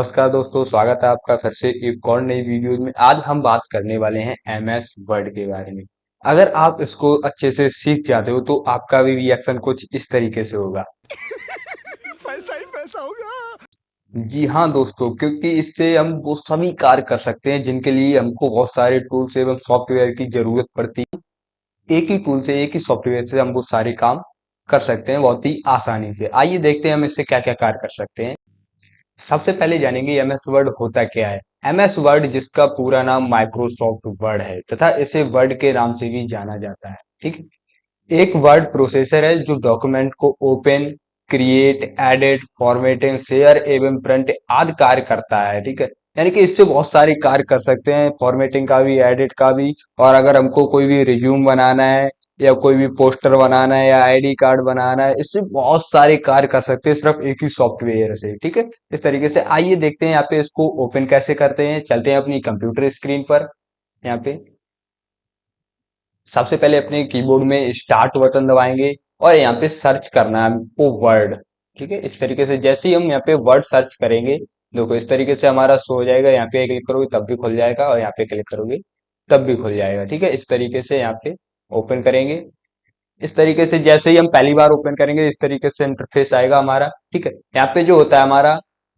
नमस्कार दोस्तों, स्वागत है आपका फिर से एक और नई वीडियो में। आज हम बात करने वाले हैं एमएस वर्ड के बारे में। अगर आप इसको अच्छे से सीख जाते हो तो आपका भी रिएक्शन कुछ इस तरीके से होगा। पैसा ही पैसा होगा। जी हाँ दोस्तों, क्योंकि इससे हम वो सभी कार्य कर सकते हैं जिनके लिए हमको बहुत सारे टूल्स एवं सॉफ्टवेयर की जरूरत पड़ती है। एक ही टूल से, एक ही सॉफ्टवेयर से हम वो सारे काम कर सकते हैं बहुत ही आसानी से। आइए देखते हैं हम इससे क्या क्या कार्य कर सकते हैं। सबसे पहले जानेंगे एमएस वर्ड होता क्या है। एमएस वर्ड, जिसका पूरा नाम माइक्रोसॉफ्ट वर्ड है तथा इसे वर्ड के नाम से भी जाना जाता है, ठीक है। एक वर्ड प्रोसेसर है जो डॉक्यूमेंट को open, create, edit, formatting, share एवं प्रिंट आदि कार्य करता है, ठीक है। यानी कि इससे बहुत सारे कार्य कर सकते हैं, फॉर्मेटिंग का भी, एडिट का भी। और अगर हमको कोई भी रिज्यूम बनाना है या कोई भी पोस्टर बनाना है या आईडी कार्ड बनाना है, इससे बहुत सारे कार्य कर सकते हैं सिर्फ एक ही सॉफ्टवेयर से, ठीक है। इस तरीके से आइए देखते हैं यहाँ पे इसको ओपन कैसे करते हैं। चलते हैं अपनी कंप्यूटर स्क्रीन पर। यहाँ पे सबसे पहले अपने कीबोर्ड में स्टार्ट बटन दबाएंगे और यहाँ पे सर्च करना है हमको वर्ड, ठीक है। इस तरीके से जैसे ही हम यहाँ पे वर्ड सर्च करेंगे, देखो इस तरीके से हमारा शो हो जाएगा। यहाँ पे क्लिक करोगे तब भी खुल जाएगा और यहाँ पे क्लिक करोगे तब भी खुल जाएगा, ठीक है। इस तरीके से यहाँ पे ओपन करेंगे। इस तरीके से जैसे ही हम पहली बार ओपन करेंगे, इस तरीके से इंटरफेस आएगा हमारा, ठीक है। यहाँ पे जो होता है हमारा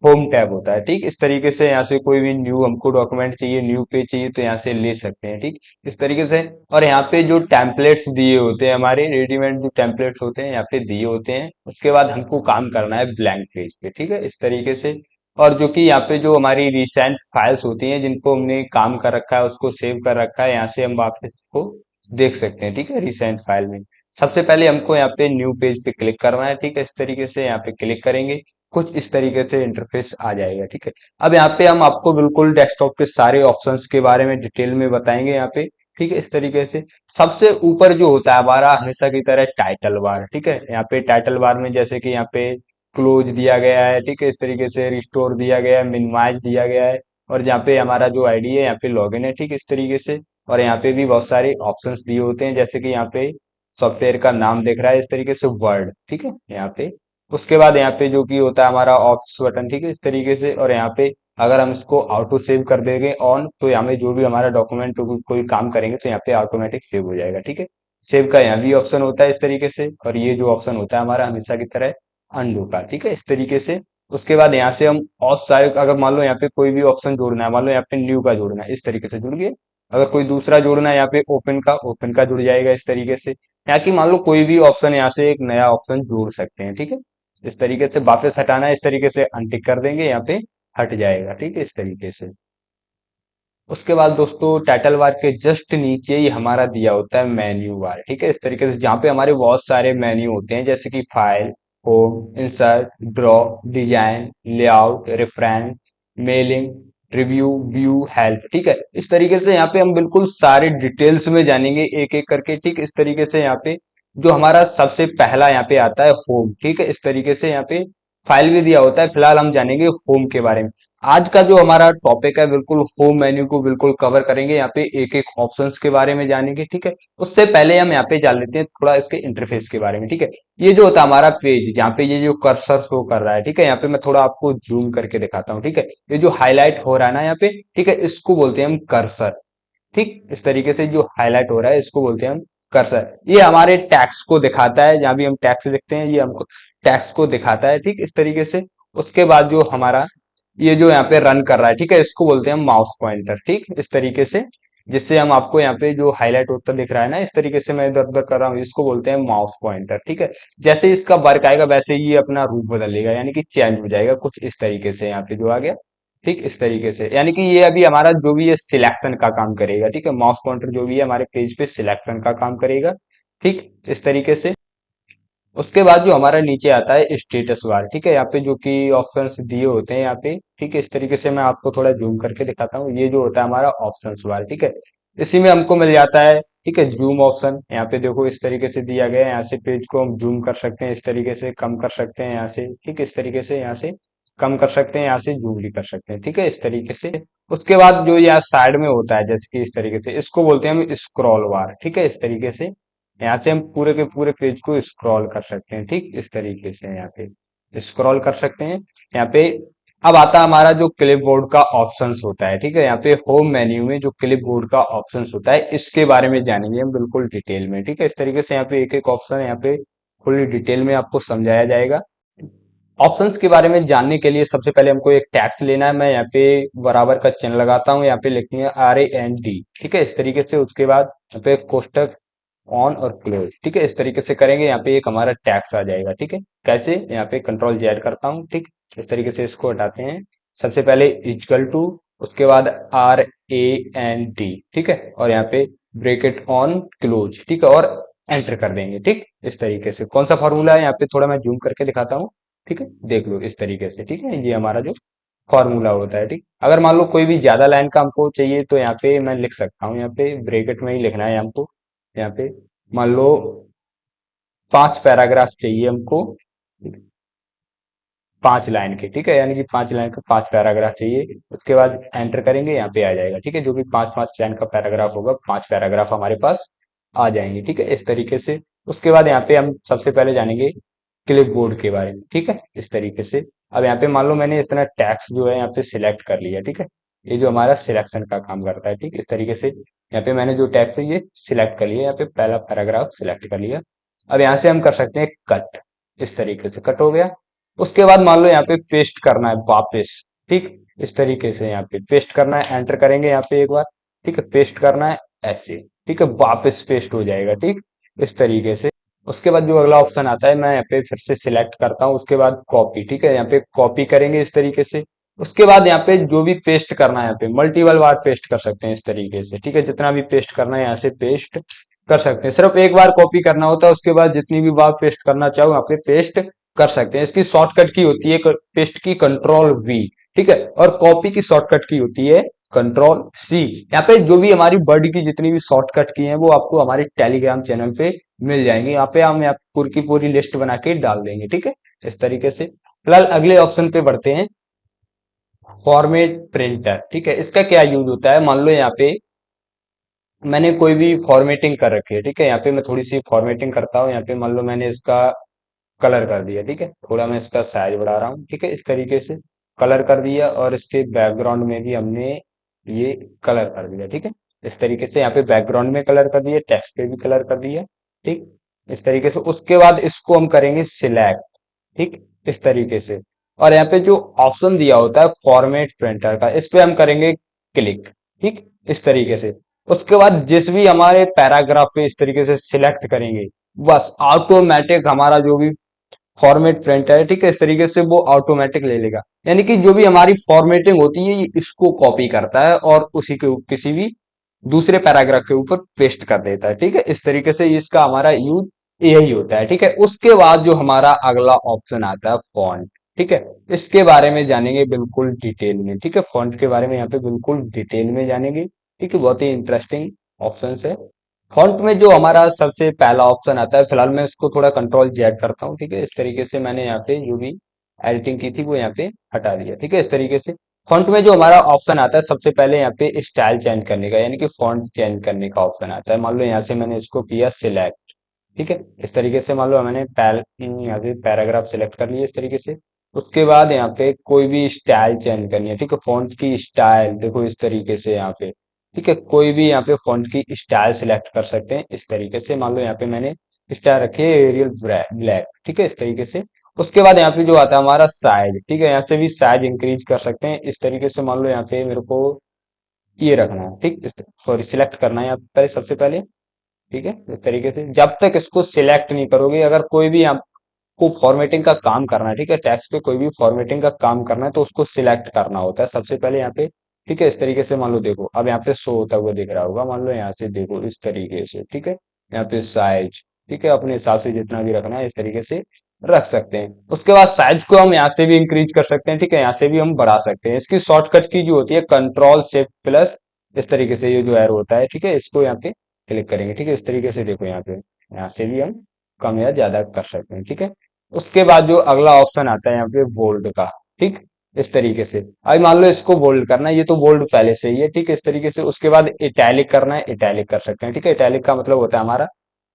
होम टैब होता है, ठीक। इस तरीके से यहाँ से कोई भी न्यू हमको डॉक्यूमेंट चाहिए, न्यू पेज चाहिए तो यहाँ से ले सकते हैं, ठीक। इस तरीके से। और यहाँ पे जो टेम्पलेट्स दिए होते हैं, हमारे रेडीमेड जो टेम्पलेट्स होते हैं यहाँ पे दिए होते हैं। उसके बाद हमको काम करना है ब्लैंक पेज पे, ठीक है, इस तरीके से। और जो कि यहाँ पे जो हमारी रिसेंट फाइल्स होती हैं जिनको हमने काम कर रखा है, उसको सेव कर रखा है, यहाँ से हम वापस इसको देख सकते हैं, ठीक है, रिसेंट फाइल में। सबसे पहले हमको यहाँ पे न्यू पेज पे क्लिक करना है, ठीक है। इस तरीके से यहाँ पे क्लिक करेंगे, कुछ इस तरीके से इंटरफेस आ जाएगा, ठीक है। अब यहाँ पे हम आपको बिल्कुल डेस्कटॉप के सारे ऑप्शंस के बारे में डिटेल में बताएंगे यहाँ पे, ठीक है, इस तरीके से। सबसे ऊपर जो होता है हमारा हमेशा की तरह टाइटल बार, ठीक है। यहाँ पे टाइटल बार में जैसे कि यहाँ पे क्लोज दिया गया है, ठीक है, इस तरीके से रिस्टोर दिया गया है, मिनिमाइज दिया गया है। और यहाँ पे हमारा जो आईडी है यहाँ पे लॉगिन है, ठीक है, इस तरीके से। और यहाँ पे भी बहुत सारे ऑप्शंस दिए होते हैं, जैसे कि यहाँ पे सॉफ्टवेयर का नाम दिख रहा है इस तरीके से, वर्ड, ठीक है, यहाँ पे। उसके बाद यहाँ पे जो कि होता है हमारा ऑफिस बटन, ठीक है, इस तरीके से। और यहाँ पे अगर हम इसको ऑटो सेव कर देंगे ऑन, तो यहाँ में जो भी हमारा डॉक्यूमेंट कोई काम करेंगे तो यहाँ पे ऑटोमेटिक सेव हो जाएगा, ठीक है। सेव का यहाँ भी ऑप्शन होता है इस तरीके से। और ये जो ऑप्शन होता है हमारा हमेशा की तरह अनडू का, ठीक है, इस तरीके से। उसके बाद यहाँ से हम और सारे, अगर मान लो यहाँ पे कोई भी ऑप्शन जोड़ना है, मान लो यहाँ पे न्यू का जोड़ना है, इस तरीके से जुड़ गए। अगर कोई दूसरा जोड़ना है यहाँ पे ओपन का जुड़ जाएगा इस तरीके से। यहाँ की मान लो कोई भी ऑप्शन, यहाँ से एक नया ऑप्शन जोड़ सकते हैं, ठीक है। इस तरीके से वापस हटाना है, इस तरीके से अनटिक कर देंगे, यहाँ पे हट जाएगा, ठीक है, इस तरीके से। उसके बाद दोस्तों टाइटल बार के जस्ट नीचे ही हमारा दिया होता है मेन्यू बार, ठीक है, इस तरीके से, जहाँ पे हमारे बहुत सारे मेन्यू होते हैं, जैसे कि file, home, insert, draw, design, layout, reference, mailing, review, view, help, ठीक है। इस तरीके से यहाँ पे हम बिल्कुल सारे डिटेल्स में जानेंगे एक एक करके, ठीक। इस तरीके से यहाँ पे जो हमारा सबसे पहला यहाँ पे आता है होम, ठीक है, इस तरीके से यहाँ पे फाइल भी दिया होता है। फिलहाल हम जानेंगे होम के बारे में। आज का जो हमारा टॉपिक है बिल्कुल होम मेन्यू को बिल्कुल कवर करेंगे, यहाँ पे एक एक ऑप्शंस के बारे में जानेंगे, ठीक है। उससे पहले हम यहाँ पे जान लेते हैं थोड़ा इसके इंटरफेस के बारे में, ठीक है। ये जो होता है हमारा पेज, जहाँ पे ये जो कर्सर शो कर रहा है, ठीक है, यहाँ पे मैं थोड़ा आपको जूम करके दिखाता हूँ, ठीक है। ये जो हाईलाइट हो रहा है ना यहाँ पे, ठीक है, इसको बोलते हैं हम कर्सर, ठीक। इस तरीके से जो हाईलाइट हो रहा है इसको बोलते हैं हम कर्सर। ये हमारे टैक्स को दिखाता है, जहां भी हम टैक्स लिखते हैं ये हमको टैक्स को दिखाता है, ठीक, इस तरीके से। उसके बाद जो हमारा ये जो यहाँ पे रन कर रहा है, ठीक है, इसको बोलते हैं हम माउस पॉइंटर, ठीक, इस तरीके से। जिससे हम आपको यहाँ पे जो हाईलाइट होता दिख रहा है ना, इस तरीके से मैं इधर उधर कर रहा हूँ, इसको बोलते हैं माउस पॉइंटर, ठीक है। जैसे इसका वर्क आएगा वैसे ही ये अपना रूप बदल लेगा, यानी कि चेंज हो जाएगा कुछ इस तरीके से। यहाँ पे जो आ गया, ठीक, इस तरीके से, यानी कि ये अभी हमारा जो भी है सिलेक्शन का काम करेगा, ठीक है। माउस पॉइंटर जो भी है हमारे पेज पे सिलेक्शन का काम करेगा, ठीक, इस तरीके से। उसके बाद जो हमारा नीचे आता है स्टेटस बार, ठीक है, यहाँ पे जो कि ऑप्शंस दिए होते हैं यहाँ पे, ठीक है, इस तरीके से मैं आपको थोड़ा जूम करके दिखाता हूँ। ये जो होता है हमारा ऑप्शंस बार, ठीक है, इसी में हमको मिल जाता है, ठीक है, जूम ऑप्शन। यहाँ पे देखो इस तरीके से दिया गया है, यहाँ से पेज को हम जूम कर सकते हैं, इस तरीके से कम कर सकते हैं यहाँ से, ठीक है, इस तरीके से यहाँ से कम कर सकते हैं, यहाँ से जूम भी कर सकते हैं, ठीक है, इस तरीके से। उसके बाद जो यहाँ साइड में होता है जैसे कि इस तरीके से, इसको बोलते हैं हम स्क्रॉल बार, ठीक है, इस तरीके से। यहाँ से हम पूरे के पूरे पेज को स्क्रॉल कर सकते हैं, ठीक, इस तरीके से यहाँ पे स्क्रॉल कर सकते हैं। यहाँ पे अब आता है हमारा जो क्लिपबोर्ड का ऑप्शंस होता है, ठीक है। यहाँ पे होम मेन्यू में जो क्लिपबोर्ड का ऑप्शंस होता है, इसके बारे में जानेंगे हम बिल्कुल डिटेल में, ठीक है। इस तरीके से यहाँ पे एक एक ऑप्शन यहाँ पे फुल डिटेल में आपको समझाया जाएगा। ऑप्शंस के बारे में जानने के लिए सबसे पहले हमको एक टैक्स लेना है। मैं यहाँ पे बराबर का चिन्ह लगाता हूँ, यहाँ पे लिखनी है RAND, ठीक है। इस तरीके से उसके बाद यहाँ पे कोष्टक ऑन और क्लोज, ठीक है। इस तरीके से करेंगे, यहाँ पे एक हमारा टैक्स आ जाएगा, ठीक है। कैसे, यहाँ पे कंट्रोल जेड करता हूँ, ठीक। इस तरीके से इसको हटाते हैं। सबसे पहले इक्वल टू, उसके बाद RAND, ठीक है, और यहाँ पे ब्रेकेट ऑन क्लोज, ठीक है, और एंटर कर देंगे, ठीक। इस तरीके से कौन सा फॉर्मूला है, यहाँ पे थोड़ा मैं जूम करके दिखाता हूँ, ठीक है। देख लो इस तरीके से, ठीक है, ये हमारा जो फॉर्मूला होता है, ठीक। अगर मान लो कोई भी ज्यादा लाइन का हमको चाहिए तो यहाँ पे मैं लिख सकता हूँ, यहाँ पे ब्रैकेट में ही लिखना है हमको। यहाँ पे मान लो 5 पैराग्राफ चाहिए हमको, 5 लाइन के, ठीक है, यानी कि 5 लाइन का 5 पैराग्राफ चाहिए। उसके बाद एंटर करेंगे, यहाँ पे आ जाएगा, ठीक है। जो भी 5 5 लाइन का पैराग्राफ होगा, 5 पैराग्राफ हमारे पास आ जाएंगे, ठीक है, इस तरीके से। उसके बाद यहाँ पे हम सबसे पहले जानेंगे क्लिपबोर्ड के बारे में, ठीक है, इस तरीके से। अब यहाँ पे मान लो मैंने इतना टैक्स जो है यहाँ पे सिलेक्ट कर लिया, ठीक है। ये जो हमारा सिलेक्शन का काम करता है, ठीक, इस तरीके से यहाँ पे मैंने जो टैक्स है ये सिलेक्ट कर लिया, यहाँ पे पहला पैराग्राफ सिलेक्ट कर लिया। अब यहाँ से हम कर सकते हैं कट, इस तरीके से कट हो गया। उसके बाद मान लो यहाँ पे पेस्ट करना है वापस, ठीक, इस तरीके से यहाँ पे पेस्ट करना है, एंटर करेंगे यहाँ पे एक बार, ठीक है, पेस्ट करना है ऐसे, ठीक है, वापस पेस्ट हो जाएगा, ठीक, इस तरीके से। उसके बाद जो अगला ऑप्शन आता है, मैं यहाँ पे फिर से सिलेक्ट करता हूँ, उसके बाद कॉपी, ठीक है, यहाँ पे कॉपी करेंगे इस तरीके से। उसके बाद यहाँ पे जो भी पेस्ट करना है, यहाँ पे मल्टीपल बार पेस्ट कर सकते हैं इस तरीके से, ठीक है, जितना भी पेस्ट करना है यहाँ से पेस्ट कर सकते हैं। सिर्फ एक बार कॉपी करना होता है, उसके बाद जितनी भी बार पेस्ट करना चाहो यहाँ पे पेस्ट कर सकते हैं। इसकी शॉर्टकट की होती है पेस्ट की कंट्रोल V, ठीक है, और कॉपी की शॉर्टकट की होती है कंट्रोल C। यहाँ पे जो भी हमारी वर्ड की जितनी भी शॉर्टकट की हैं वो आपको हमारे टेलीग्राम चैनल पे मिल जाएंगे। यहाँ पे हम यहाँ पूरी की पूरी लिस्ट बना के डाल देंगे, ठीक है, इस तरीके से। फिलहाल अगले ऑप्शन पे बढ़ते हैं, फॉर्मेट प्रिंटर, ठीक है। इसका क्या यूज होता है, मान लो यहाँ पे मैंने कोई भी फॉर्मेटिंग कर रखी है, ठीक है, यहाँ पे मैं थोड़ी सी फॉर्मेटिंग करता हूँ। यहाँ पे मान लो मैंने इसका कलर कर दिया, ठीक है, थोड़ा मैं इसका साइज बढ़ा रहा हूँ, ठीक है, इस तरीके से कलर कर दिया, और इसके बैकग्राउंड में भी हमने ये कलर कर दिया, ठीक है, इस तरीके से। यहाँ पे बैकग्राउंड में कलर कर दिया, टेक्स्ट पे भी कलर कर दिया, ठीक, इस तरीके से। उसके बाद इसको हम करेंगे सिलेक्ट, ठीक, इस तरीके से। और यहाँ पे जो ऑप्शन दिया होता है फॉर्मेट प्रिंटर का, इस पे हम करेंगे क्लिक, ठीक, इस तरीके से। उसके बाद जिस भी हमारे पैराग्राफ पे इस तरीके से सिलेक्ट करेंगे, बस ऑटोमेटिक हमारा जो भी फॉर्मेट प्रिंटर है, ठीक है, इस तरीके से वो ऑटोमेटिक ले लेगा। यानी कि जो भी हमारी फॉर्मेटिंग होती है ये इसको कॉपी करता है और उसी के किसी भी दूसरे पैराग्राफ के ऊपर पेस्ट कर देता है, ठीक है, इस तरीके से इसका हमारा यूज यही होता है, ठीक है। उसके बाद जो हमारा अगला ऑप्शन आता है फॉन्ट, ठीक है, इसके बारे में जानेंगे बिल्कुल डिटेल में, ठीक है, फॉन्ट के बारे में यहाँ पे बिल्कुल डिटेल में जानेंगे, ठीक है, बहुत ही इंटरेस्टिंग ऑप्शन है। फॉन्ट में जो हमारा सबसे पहला ऑप्शन आता है, फिलहाल मैं इसको थोड़ा कंट्रोल जेड करता हूँ, ठीक है, इस तरीके से मैंने यहाँ पे जो भी एडिटिंग की थी वो यहाँ पे हटा दिया, ठीक है, इस तरीके से। फॉन्ट में जो हमारा ऑप्शन आता है सबसे पहले यहाँ पे स्टाइल चेंज करने का, यानी कि फॉन्ट चेंज करने का ऑप्शन आता है। मान लो यहाँ से मैंने इसको किया सिलेक्ट, ठीक है, इस तरीके से। मान लो मैंने यहाँ पे पैराग्राफ सिलेक्ट कर लिया इस तरीके से। उसके बाद यहाँ पे कोई भी स्टाइल चेंज करनी है, ठीक है, फॉन्ट की स्टाइल देखो इस तरीके से यहाँ पे, ठीक है, कोई भी यहाँ पे फॉन्ट की स्टाइल सिलेक्ट कर सकते हैं इस तरीके से। मान लो यहाँ पे मैंने स्टाइल रखी है एरियल ब्लैक, ठीक है, इस तरीके से। उसके बाद यहाँ पे जो आता है हमारा साइज, ठीक है, यहाँ से भी साइज इंक्रीज कर सकते हैं इस तरीके से। मान लो यहाँ पे मेरे को ये रखना है, ठीक, सॉरी सिलेक्ट करना है यहाँ पे पहले, सबसे पहले, ठीक है, इस तरीके से। जब तक इसको सिलेक्ट नहीं करोगे, अगर कोई भी आपको फॉर्मेटिंग का काम करना है, ठीक है, टेक्स्ट पे कोई भी फॉर्मेटिंग का काम करना है तो उसको सिलेक्ट करना होता है सबसे पहले यहाँ पे, ठीक है, इस तरीके से। मान लो देखो अब यहाँ पे शो होता हुआ दिख रहा होगा, मान लो यहाँ से देखो इस तरीके से, ठीक है, यहाँ पे साइज, ठीक है, अपने हिसाब से जितना भी रखना है इस तरीके से रख सकते हैं। उसके बाद साइज को हम यहाँ से भी इंक्रीज कर सकते हैं, ठीक है, यहाँ से भी हम बढ़ा सकते हैं। इसकी शॉर्टकट की जो होती है कंट्रोल शिफ्ट प्लस, इस तरीके से ये जो एरो होता है, ठीक है, इसको यहाँ पे क्लिक करेंगे, ठीक है, इस तरीके से देखो यहाँ से भी हम कम या ज्यादा कर सकते हैं, ठीक है। उसके बाद जो अगला ऑप्शन आता है यहाँ पे बोल्ड का, ठीक, इस तरीके से। अब मान लो इसको बोल्ड करना है, ये तो बोल्ड पहले से ही है, ठीक है, इस तरीके से। उसके बाद इटैलिक करना है, इटैलिक कर सकते हैं, ठीक है, इटैलिक का मतलब होता है हमारा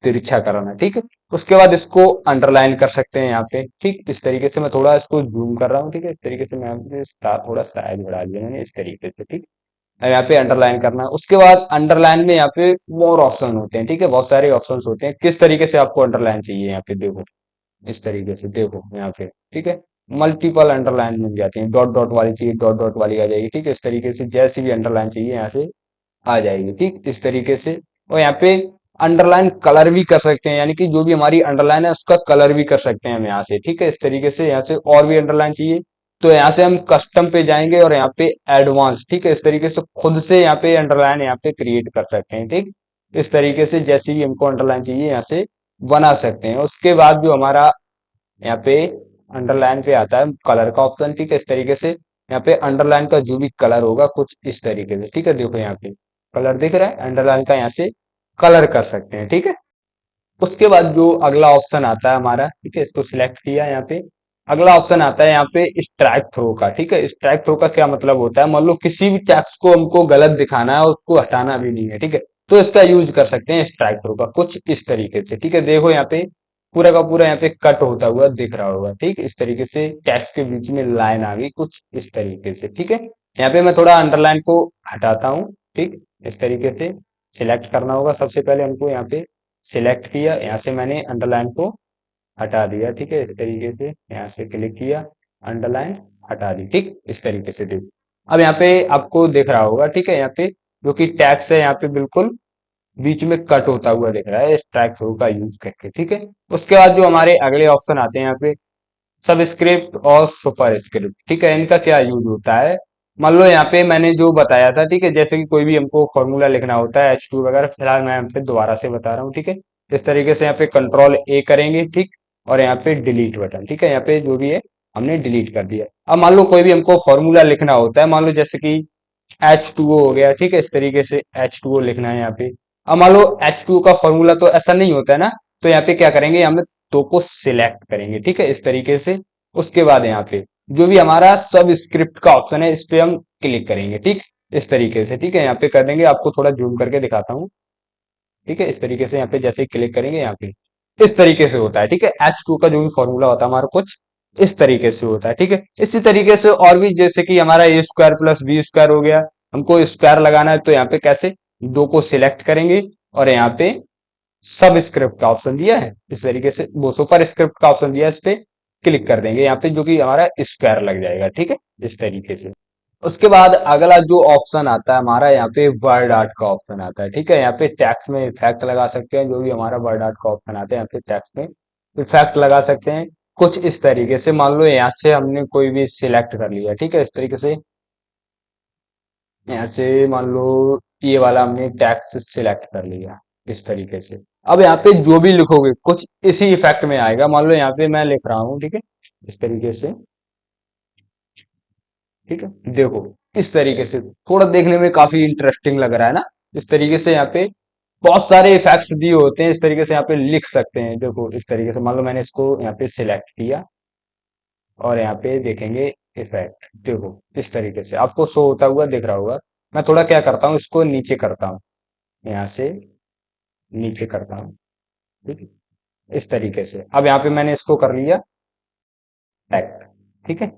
तिरछा कराना, ठीक है। उसके बाद इसको अंडरलाइन कर सकते हैं यहाँ पे, ठीक। इस तरीके से मैं थोड़ा इसको जूम कर रहा हूँ, ठीक है। इस तरीके से मैं यहाँ पे थोड़ा साइज बढ़ा दिया मैंने इस तरीके से, ठीक। अब यहाँ पे अंडरलाइन करना है। उसके बाद अंडरलाइन में यहाँ पे मोर ऑप्शन होते हैं, ठीक है। बहुत सारे ऑप्शंस होते हैं, किस तरीके से आपको अंडरलाइन चाहिए यहाँ पे देखो, इस तरीके से देखो यहाँ पे, ठीक है। मल्टीपल अंडरलाइन मिल जाती है, डॉट डॉट वाली चाहिए डॉट डॉट वाली आ जाएगी, ठीक है। इस तरीके से जैसी भी अंडरलाइन चाहिए यहाँ से आ जाएगी, ठीक। इस तरीके से। और यहाँ पे अंडरलाइन कलर भी कर सकते हैं, यानी कि जो भी हमारी अंडरलाइन है उसका कलर भी कर सकते हैं हम यहाँ से, ठीक है। इस तरीके से यहाँ से और भी अंडरलाइन चाहिए तो यहाँ से हम कस्टम पे जाएंगे और यहाँ पे एडवांस, ठीक है। इस तरीके से खुद से यहाँ पे अंडरलाइन यहाँ पे क्रिएट कर सकते हैं, ठीक। इस तरीके से जैसे ही हमको अंडरलाइन चाहिए यहाँ से बना सकते हैं। उसके बाद जो हमारा यहाँ पे अंडरलाइन पे आता है कलर का ऑप्शन, ठीक है। इस तरीके से यहाँ पे अंडरलाइन का जो भी कलर होगा कुछ इस तरीके से, ठीक है। देखो यहाँ पे कलर दिख रहा है अंडरलाइन का, यहाँ से कलर कर सकते हैं, ठीक है। उसके बाद जो अगला ऑप्शन आता है हमारा, ठीक है, इसको सिलेक्ट किया यहाँ पे। अगला ऑप्शन आता है यहाँ पे स्ट्राइक थ्रो का, ठीक है। स्ट्राइक थ्रो का क्या मतलब होता है, मान लो किसी भी टेक्स्ट को हमको गलत दिखाना है और उसको हटाना भी नहीं है, ठीक है। तो इसका यूज कर सकते हैं स्ट्राइक थ्रो का कुछ इस तरीके से, ठीक है। देखो यहाँ पे पूरा का पूरा यहाँ पे कट होता हुआ दिख रहा होगा, ठीक। इस तरीके से टेक्स्ट के बीच में लाइन आ गई कुछ इस तरीके से, ठीक है। यहाँ पे मैं थोड़ा अंडरलाइन को हटाता हूँ, ठीक। इस तरीके से सिलेक्ट करना होगा सबसे पहले हमको, यहाँ पे सिलेक्ट किया, यहाँ से मैंने अंडरलाइन को हटा दिया, ठीक है। इस तरीके से यहाँ से क्लिक किया, अंडरलाइन हटा दी, ठीक। इस तरीके से देखो अब यहाँ पे आपको दिख रहा होगा, ठीक है। यहाँ पे जो कि टैक्स है यहाँ पे बिल्कुल बीच में कट होता हुआ दिख रहा है स्ट्राइक थ्रू का यूज करके, ठीक है। उसके बाद जो हमारे अगले ऑप्शन आते हैं यहाँ पे सबस्क्रिप्ट और सुपर स्क्रिप्ट, ठीक है। इनका क्या यूज होता है, मान लो यहाँ पे मैंने जो बताया था, ठीक है। जैसे कि कोई भी हमको फॉर्मूला लिखना होता है H2 वगैरह, फिलहाल मैं फिर दोबारा से बता रहा हूँ, ठीक है। इस तरीके से यहाँ पे कंट्रोल ए करेंगे, ठीक। और यहाँ पे डिलीट बटन, ठीक है। यहाँ पे जो भी है हमने डिलीट कर दिया। अब मान लो कोई भी हमको फॉर्मूला लिखना होता है, मान लो जैसे कि H2O हो गया, ठीक है। इस तरीके से H2O लिखना है यहाँ पे। अब मान लो H2O का फॉर्मूला तो ऐसा नहीं होता है ना, तो यहाँ पे क्या करेंगे, हम दो को सिलेक्ट करेंगे, ठीक है। इस तरीके से। उसके बाद यहाँ पे जो भी हमारा सब स्क्रिप्ट का ऑप्शन है इस पे हम क्लिक करेंगे, ठीक। इस तरीके से, ठीक है। यहाँ पे कर देंगे, आपको थोड़ा जूम करके दिखाता हूँ, ठीक है। इस तरीके से यहाँ पे जैसे ही क्लिक करेंगे यहाँ पे इस तरीके से होता है, ठीक है। H2 का जो भी फॉर्मूला होता है हमारा कुछ इस तरीके से होता है, ठीक है। इसी तरीके से और भी, जैसे कि हमारा ए स्क्वायर प्लस बी स्क्वायर हो गया, हमको स्क्वायर लगाना है तो यहाँ पे कैसे दो को सिलेक्ट करेंगे और यहाँ पे सब स्क्रिप्ट का ऑप्शन दिया है इस तरीके से, वो सुपर स्क्रिप्ट का ऑप्शन दिया है, इस पे क्लिक कर देंगे यहाँ पे जो कि हमारा स्क्वायर लग जाएगा, ठीक है। इस तरीके से। उसके बाद अगला जो ऑप्शन आता है हमारा यहाँ पे वर्ड आर्ट का ऑप्शन आता है, ठीक है। यहाँ पे टैक्स में इफेक्ट लगा सकते हैं, जो भी हमारा वर्ड आर्ट का ऑप्शन आता है यहाँ पे टैक्स में इफेक्ट लगा सकते हैं कुछ इस तरीके से। मान लो यहाँ से हमने कोई भी सिलेक्ट कर लिया, ठीक है। इस तरीके से यहाँ से मान लो ये वाला हमने टैक्स सिलेक्ट कर लिया इस तरीके से। अब यहाँ पे जो भी लिखोगे कुछ इसी इफेक्ट में आएगा। मान लो यहाँ पे मैं लिख रहा हूँ, ठीक है। इस तरीके से, ठीक है। देखो इस तरीके से थोड़ा देखने में काफी इंटरेस्टिंग लग रहा है ना। इस तरीके से यहाँ पे बहुत सारे इफेक्ट्स दिए होते हैं, इस तरीके से यहाँ पे लिख सकते हैं। देखो इस तरीके से मान लो मैंने इसको यहाँ पे सिलेक्ट किया और यहाँ पे देखेंगे इफेक्ट, देखो इस तरीके से आपको शो होता हुआ दिख रहा होगा। मैं थोड़ा क्या करता हूँ, इसको नीचे करता हूँ, यहाँ से नीचे करता हूँ, ठीक है। इस तरीके से अब यहाँ पे मैंने इसको कर लिया टैग, ठीक है।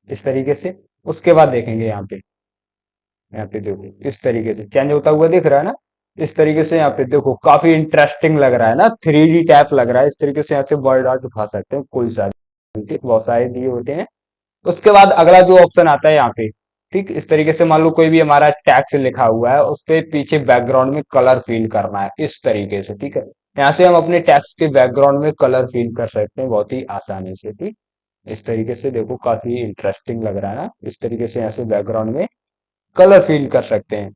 इस तरीके से। उसके बाद देखेंगे यहाँ पे देखो इस तरीके से चेंज होता हुआ दिख रहा है ना। इस तरीके से यहाँ पे देखो काफी इंटरेस्टिंग लग रहा है ना, 3D टाइप लग रहा है। इस तरीके से यहाँ से वर्ड आर्ट उठा सकते हैं कोई सा भी, ठीक। बहुत सारे दिए होते हैं। उसके बाद अगला जो ऑप्शन आता है यहाँ पे, ठीक। इस तरीके से मान लो कोई भी हमारा टैक्स लिखा हुआ है, उस पे पीछे बैकग्राउंड में कलर फिल करना है इस तरीके से, ठीक है। यहाँ से हम अपने टैक्स के बैकग्राउंड में कलर फिल कर सकते हैं बहुत ही आसानी से, ठीक। इस तरीके से देखो काफी इंटरेस्टिंग लग रहा है ना। इस तरीके से यहाँ से बैकग्राउंड में कलर फिल कर सकते हैं।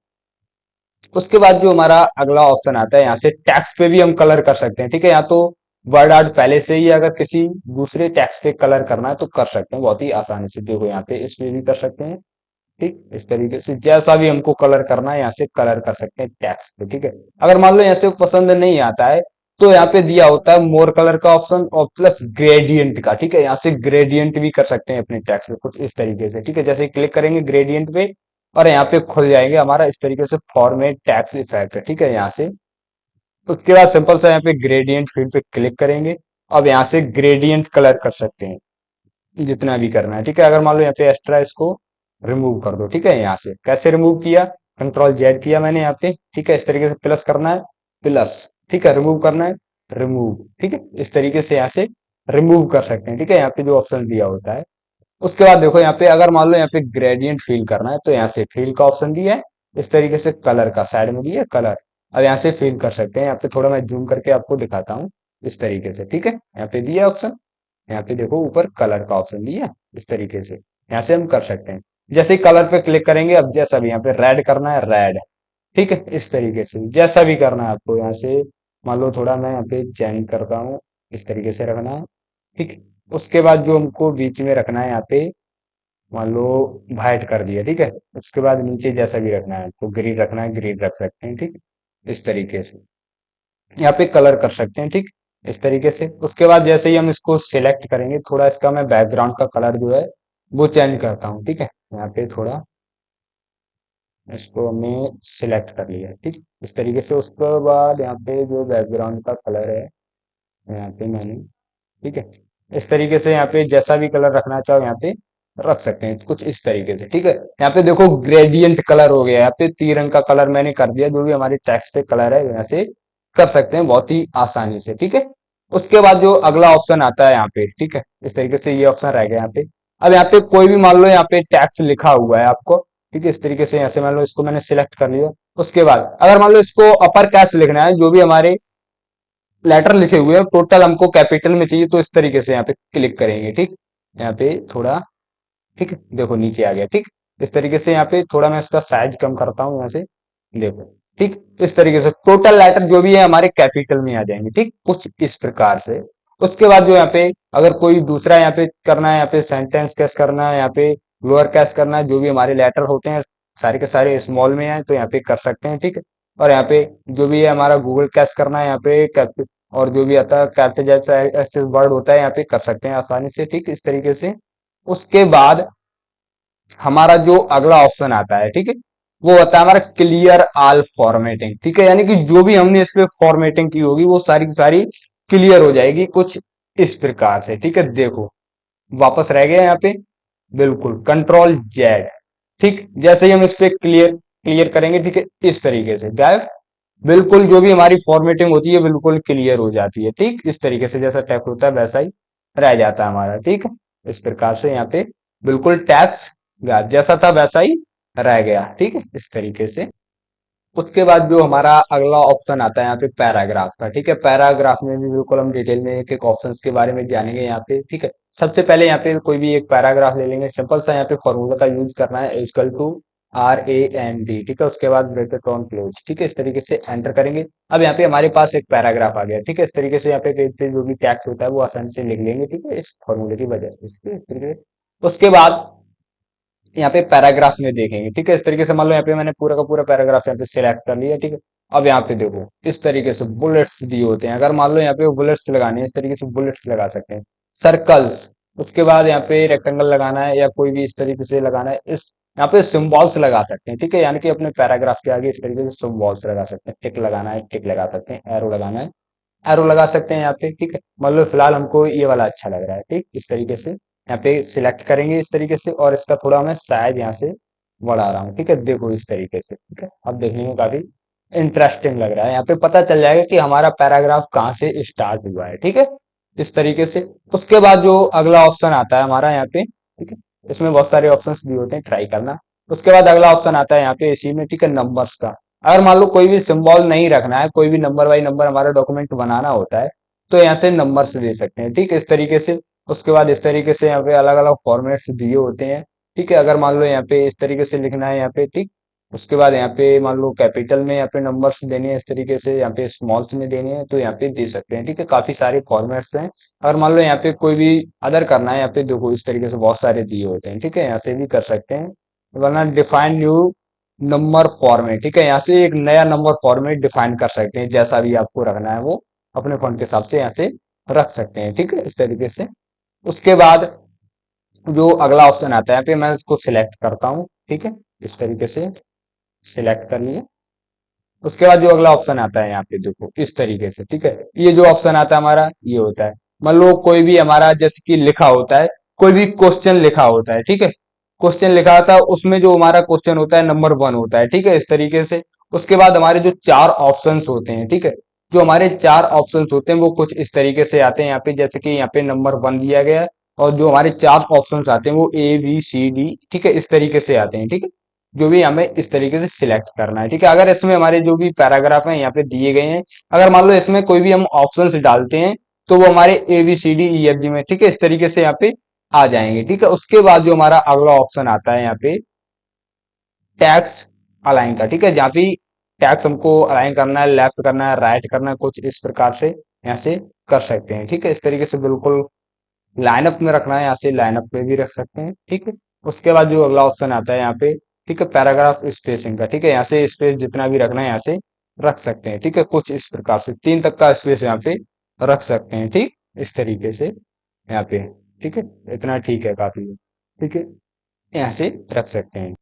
उसके बाद जो हमारा अगला ऑप्शन आता है, यहाँ से टेक्स्ट पे भी हम कलर कर सकते हैं, ठीक है। यहाँ तो वर्ड आर्ट पहले से ही अगर किसी दूसरे टेक्स्ट पे कलर करना है तो कर सकते हैं बहुत ही आसानी से। देखो यहाँ पे इसमें भी कर सकते हैं, ठीक। इस तरीके से जैसा भी हमको कलर करना है यहाँ से कलर कर सकते हैं टेक्स्ट पे, ठीक है। अगर मान लो यहाँ से पसंद नहीं आता है तो यहाँ पे दिया होता है मोर कलर का ऑप्शन और प्लस ग्रेडियंट का, ठीक है। यहाँ से ग्रेडियंट भी कर सकते हैं अपने टेक्स्ट पे कुछ इस तरीके से, ठीक है। जैसे क्लिक करेंगे ग्रेडियंट पे और यहाँ पे खुल जाएंगे हमारा इस तरीके से फॉर्मेट टेक्स्ट इफेक्ट, ठीक है। यहाँ से उसके बाद सिंपल सा यहाँ पे ग्रेडियंट फील्ड पे क्लिक करेंगे। अब यहाँ से ग्रेडियंट कलर कर सकते हैं जितना भी करना है, ठीक है। अगर मान लो यहाँ पे एक्स्ट्रा इसको रिमूव कर दो, ठीक है। यहाँ से कैसे रिमूव किया, कंट्रोल जेड किया मैंने यहाँ पे, ठीक है। इस तरीके से प्लस करना है, प्लस, ठीक है। रिमूव करना है, रिमूव, ठीक है। इस तरीके से यहाँ से रिमूव कर सकते हैं, ठीक है। यहाँ पे जो ऑप्शन दिया होता है। उसके बाद देखो यहाँ पे अगर मान लो यहाँ पे ग्रेडियंट फील करना है तो यहाँ से फील का ऑप्शन दिया है। इस तरीके से कलर का साइड में दिया है कलर। अब यहाँ से फील कर सकते हैं। यहाँ पे थोड़ा मैं जूम करके आपको दिखाता हूँ इस तरीके से, ठीक है। यहाँ पे दिया ऑप्शन, यहाँ पे देखो ऊपर कलर का ऑप्शन दिया है इस तरीके से। यहाँ से हम कर सकते हैं। जैसे ही कलर पे क्लिक करेंगे, अब जैसा भी यहाँ पे रेड करना है रेड, ठीक है। इस तरीके से जैसा भी करना है आपको यहाँ से, मान लो थोड़ा मैं यहाँ पे चेंज करता हूँ, इस तरीके से रखना है, ठीक है। उसके बाद जो हमको बीच में रखना है यहाँ पे, मान लो वाइट कर दिया, ठीक है। उसके बाद नीचे जैसा भी रखना है, तो ग्रीन रखना है ग्रीन रख सकते हैं, ठीक। इस तरीके से यहाँ पे कलर कर सकते हैं, ठीक। इस तरीके से उसके बाद जैसे ही हम इसको सिलेक्ट करेंगे, थोड़ा इसका मैं बैकग्राउंड का कलर जो है वो चेंज करता हूँ, ठीक है। यहाँ पे थोड़ा इसको हमने सिलेक्ट कर लिया है, ठीक। इस तरीके से उसके बाद यहाँ पे जो बैकग्राउंड का कलर है यहाँ पे मैंने, ठीक है। इस तरीके से यहाँ पे जैसा भी कलर रखना चाहो यहाँ पे रख सकते हैं, कुछ इस तरीके से, ठीक है। यहाँ पे देखो ग्रेडियंट कलर हो गया, यहाँ पे 3 रंग का कलर मैंने कर दिया। जो भी हमारे टेक्स्ट पे कलर है यहाँ से कर सकते हैं बहुत ही आसानी से, ठीक है। उसके बाद जो अगला ऑप्शन आता है यहाँ पे, ठीक है। इस तरीके से ये ऑप्शन रह गया यहाँ पे। अब यहाँ पे कोई भी मान लो यहाँ पे टैक्स लिखा हुआ है आपको, ठीक है। इस तरीके से यहाँ से मान लो इसको मैंने सिलेक्ट कर लिया। उसके बाद अगर मान लो इसको अपर कैस लिखना है, जो भी हमारे लेटर लिखे हुए हैं टोटल हमको कैपिटल में चाहिए, तो इस तरीके से यहाँ पे क्लिक करेंगे, ठीक। यहाँ पे थोड़ा, ठीक है। देखो नीचे आ गया, ठीक। इस तरीके से यहाँ पे थोड़ा मैं इसका साइज कम करता हूँ यहाँ से, देखो, ठीक। इस तरीके से टोटल लेटर जो भी है हमारे कैपिटल में आ जाएंगे, ठीक। कुछ इस प्रकार से। उसके बाद जो यहाँ पे अगर कोई दूसरा यहाँ पे करना है, यहाँ पे सेंटेंस कैस करना है, यहाँ पे लोअर कैस करना है, जो भी हमारे लेटर होते हैं सारे के सारे स्मॉल में है तो यहाँ पे कर सकते हैं, ठीक है। और यहाँ पे जो भी है हमारा गूगल कैश करना है, यहाँ पे और जो भी आता है कैपिटल जैसा ऐसे वर्ड होता है यहाँ पे कर सकते हैं आसानी से, ठीक। इस तरीके से उसके बाद हमारा जो अगला ऑप्शन आता है, ठीक है, वो होता है हमारा क्लियर ऑल फॉर्मेटिंग, ठीक है। यानी कि जो भी हमने इसमें फॉर्मेटिंग की होगी वो सारी की सारी क्लियर हो जाएगी कुछ इस प्रकार से, ठीक है। देखो वापस रह गया यहाँ पे, बिल्कुल कंट्रोल जेड, ठीक। जैसे ही हम इस पे क्लियर क्लियर करेंगे, ठीक है, इस तरीके से गायब, बिल्कुल जो भी हमारी फॉर्मेटिंग होती है बिल्कुल क्लियर हो जाती है, ठीक। इस तरीके से जैसा टेक्स्ट होता है वैसा ही रह जाता है हमारा, ठीक है। इस प्रकार से यहाँ पे बिल्कुल टेक्स्ट जैसा था वैसा ही रह गया, ठीक है। इस तरीके से उसके बाद जो हमारा अगला ऑप्शन आता है यहाँ पे पैराग्राफ का, ठीक है। पैराग्राफ में भी बिल्कुल हम डिटेल में एक एक ऑप्शन के बारे में जानेंगे यहाँ पे, ठीक है। सबसे पहले यहाँ पे कोई भी एक पैराग्राफ ले लेंगे, सिंपल सा यहाँ पे फॉर्मूला का यूज करना है, इक्वल टू RAND, ठीक है। उसके बाद ब्रैकेट ऑन क्लोज, ठीक है। इस तरीके से एंटर करेंगे। अब यहाँ पे हमारे पास एक पैराग्राफ आ गया, ठीक है। इस तरीके से यहाँ पे पेज पे जो भी टैक्स होता है वो आसानी से लिख लेंगे, ठीक है, इस फॉर्मूले की वजह से, इस तरीके से। उसके बाद यहाँ पे पैराग्राफ में देखेंगे, ठीक है। इस तरीके से मान लो यहाँ पे मैंने पूरा का पूरा पैराग्राफ यहाँ पे सिलेक्ट कर लिया, ठीक है। अब यहाँ पे देखो इस तरीके से बुलेट्स दिए होते हैं। अगर मान लो यहाँ पे बुलेट्स लगाने हैं, इस तरीके से बुलेट्स लगा सकते हैं, सर्कल्स। उसके बाद यहाँ पे रेक्टेंगल लगाना है या कोई भी इस तरीके से लगाना है, इस यहाँ पे सिंबल्स लगा सकते हैं, ठीक है। यानी कि अपने पैराग्राफ के आगे इस तरीके से सिंबल्स लगा सकते हैं, टिक लगाना है टिक लगा सकते हैं, एरो लगाना है एरो लगा सकते हैं यहाँ पे, ठीक है। मान लो फिलहाल हमको ये वाला अच्छा लग रहा है, ठीक। इस तरीके से यहाँ पे सिलेक्ट करेंगे इस तरीके से, और इसका थोड़ा मैं शायद यहाँ से बढ़ा रहा हूँ, ठीक है। देखो इस तरीके से, ठीक है। अब देखने में काफी इंटरेस्टिंग लग रहा है। यहाँ पे पता चल जाएगा कि हमारा पैराग्राफ कहाँ से स्टार्ट हुआ है, ठीक है। इस तरीके से उसके बाद जो अगला ऑप्शन आता है हमारा यहाँ पे, ठीक है। इसमें बहुत सारे ऑप्शन भी होते हैं, ट्राई करना। उसके बाद अगला ऑप्शन आता है यहाँ पे इसी में, ठीक है, नंबर्स का। अगर मान लो कोई भी सिंबल नहीं रखना है, कोई भी नंबर बाई नंबर हमारा डॉक्यूमेंट बनाना होता है, तो यहाँ से नंबर्स दे सकते हैं, ठीक है, इस तरीके से। उसके बाद इस तरीके से यहाँ पे अलग अलग फॉर्मेट्स दिए होते हैं, ठीक है। अगर मान लो यहाँ पे इस तरीके से लिखना है यहाँ पे, ठीक। उसके बाद यहाँ पे मान लो कैपिटल में यहाँ पे नंबर्स देने हैं, इस तरीके से यहाँ पे स्मॉल्स में देने हैं तो यहाँ पे दे सकते हैं, ठीक है। काफी सारे फॉर्मेट्स हैं। अगर मान लो यहाँ पे कोई भी अदर करना है, यहाँ पे देखो इस तरीके से बहुत सारे दिए होते हैं, ठीक है। यहाँ से भी कर सकते हैं, वरना डिफाइन न्यू नंबर फॉर्मेट, ठीक है। यहाँ से एक नया नंबर फॉर्मेट डिफाइन कर सकते हैं, जैसा भी आपको रखना है वो अपने फोन के हिसाब से यहाँ से रख सकते हैं, ठीक है, इस तरीके से। उसके बाद जो अगला ऑप्शन आता है यहाँ पे मैं इसको सिलेक्ट करता हूँ, ठीक है, इस तरीके से सिलेक्ट कर लिया। उसके बाद जो अगला ऑप्शन आता है यहाँ पे देखो इस तरीके से, ठीक है। ये जो ऑप्शन आता है हमारा ये होता है, मान लो कोई भी हमारा जैसे कि लिखा होता है, कोई भी क्वेश्चन लिखा होता है, ठीक है। क्वेश्चन लिखा होता है उसमें जो हमारा क्वेश्चन होता है नंबर 1 होता है, ठीक है, इस तरीके से। उसके बाद हमारे जो 4 ऑप्शंस होते हैं, ठीक है, जो हमारे 4 ऑप्शंस होते हैं वो कुछ इस तरीके से आते हैं यहाँ पे, जैसे कि यहाँ पे नंबर 1 दिया गया है, और जो हमारे 4 ऑप्शंस आते हैं वो A B C D, ठीक है, इस तरीके से आते हैं, ठीक है। जो भी हमें इस तरीके से सिलेक्ट करना है, ठीक है। अगर इसमें हमारे जो भी पैराग्राफ हैं यहाँ पे दिए गए हैं, अगर मान लो इसमें कोई भी हम ऑप्शंस डालते हैं तो वो हमारे ABCDEFG में, ठीक है, इस तरीके से यहाँ पे आ जाएंगे, ठीक है। उसके बाद जो हमारा अगला ऑप्शन आता है यहाँ पे टैक्स अलाइन का, ठीक है, जहाँ भी टैक्स हमको अलाइन करना है, लेफ्ट करना है, राइट करना है, कुछ इस प्रकार से यहाँ से कर सकते हैं, ठीक है। इस तरीके से बिल्कुल लाइनअप में रखना है, यहाँ से लाइनअप में भी रख सकते हैं, ठीक है। उसके बाद जो अगला ऑप्शन आता है यहाँ पे, ठीक है, पैराग्राफ स्पेसिंग का, ठीक है, यहाँ से स्पेस जितना भी रखना है यहाँ से रख सकते हैं, ठीक है। कुछ इस प्रकार से 3 तक का स्पेस यहाँ पे रख सकते हैं, ठीक, इस तरीके से यहाँ पे, ठीक है। इतना ठीक है, काफी है, ठीक है, यहाँ से रख सकते हैं।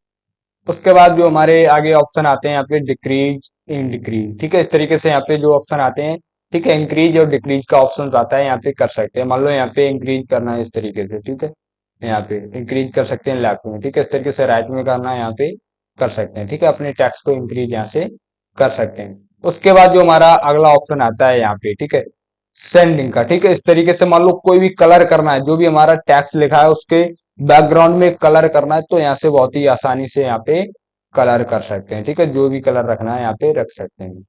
उसके बाद जो हमारे आगे ऑप्शन आते हैं यहाँ पे डिक्रीज इन डिक्रीज, ठीक है, इस तरीके से यहाँ पे जो ऑप्शन आते हैं, ठीक है, इंक्रीज और डिक्रीज का ऑप्शन आता है यहाँ पे, कर सकते हैं। मान लो यहाँ पे इंक्रीज करना है इस तरीके से, ठीक है, यहाँ पे इंक्रीज कर सकते हैं लेफ्ट में, ठीक है, इस तरीके से राइट में करना है यहाँ पे कर सकते हैं, ठीक है, अपने टैक्स को इंक्रीज यहाँ से कर सकते हैं। उसके बाद जो हमारा अगला ऑप्शन आता है यहाँ पे, ठीक है, सेंडिंग का, ठीक है, इस तरीके से मान लो कोई भी कलर करना है, जो भी हमारा टैक्स लिखा है उसके बैकग्राउंड में कलर करना है, तो यहाँ से बहुत ही आसानी से यहाँ पे कलर कर सकते हैं, ठीक है, जो भी कलर रखना है यहाँ पे रख सकते हैं।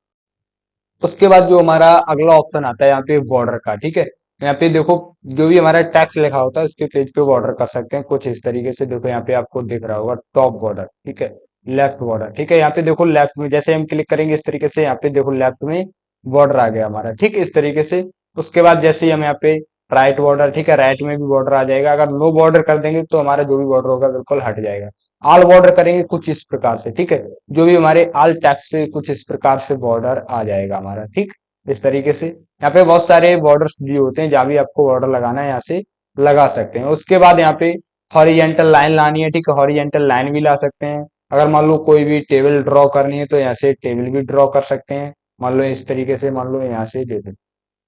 उसके बाद जो हमारा अगला ऑप्शन आता है यहाँ पे बॉर्डर का, ठीक है, यहाँ पे देखो जो भी हमारा टैक्स लिखा होता है उसके पेज पे बॉर्डर कर सकते हैं कुछ इस तरीके से। देखो यहाँ पे आपको दिख रहा होगा टॉप बॉर्डर, ठीक है, लेफ्ट बॉर्डर, ठीक है, यहाँ पे देखो लेफ्ट में जैसे हम क्लिक करेंगे इस तरीके से यहाँ पे देखो लेफ्ट में बॉर्डर आ गया हमारा, ठीक है, इस तरीके से। उसके बाद जैसे ही हम यहाँ पे राइट बॉर्डर, ठीक है, राइट में भी बॉर्डर आ जाएगा। अगर नो बॉर्डर कर देंगे तो हमारा जो भी बॉर्डर होगा बिल्कुल हट जाएगा। ऑल बॉर्डर करेंगे कुछ इस प्रकार से, ठीक है, जो भी हमारे ऑल टैक्स पे कुछ इस प्रकार से बॉर्डर आ जाएगा हमारा, ठीक, इस तरीके से। यहाँ पे बहुत सारे बॉर्डर्स दिए होते हैं, जहां भी आपको बॉर्डर लगाना है यहाँ से लगा सकते हैं। उसके बाद यहाँ पे हॉरिजेंटल लाइन लानी है, ठीक है, हॉरिजेंटल लाइन भी ला सकते हैं। अगर मान लो कोई भी टेबल ड्रॉ करनी है तो यहाँ से टेबल भी ड्रॉ कर सकते हैं। मान लो इस तरीके से, मान लो यहाँ से टेबल,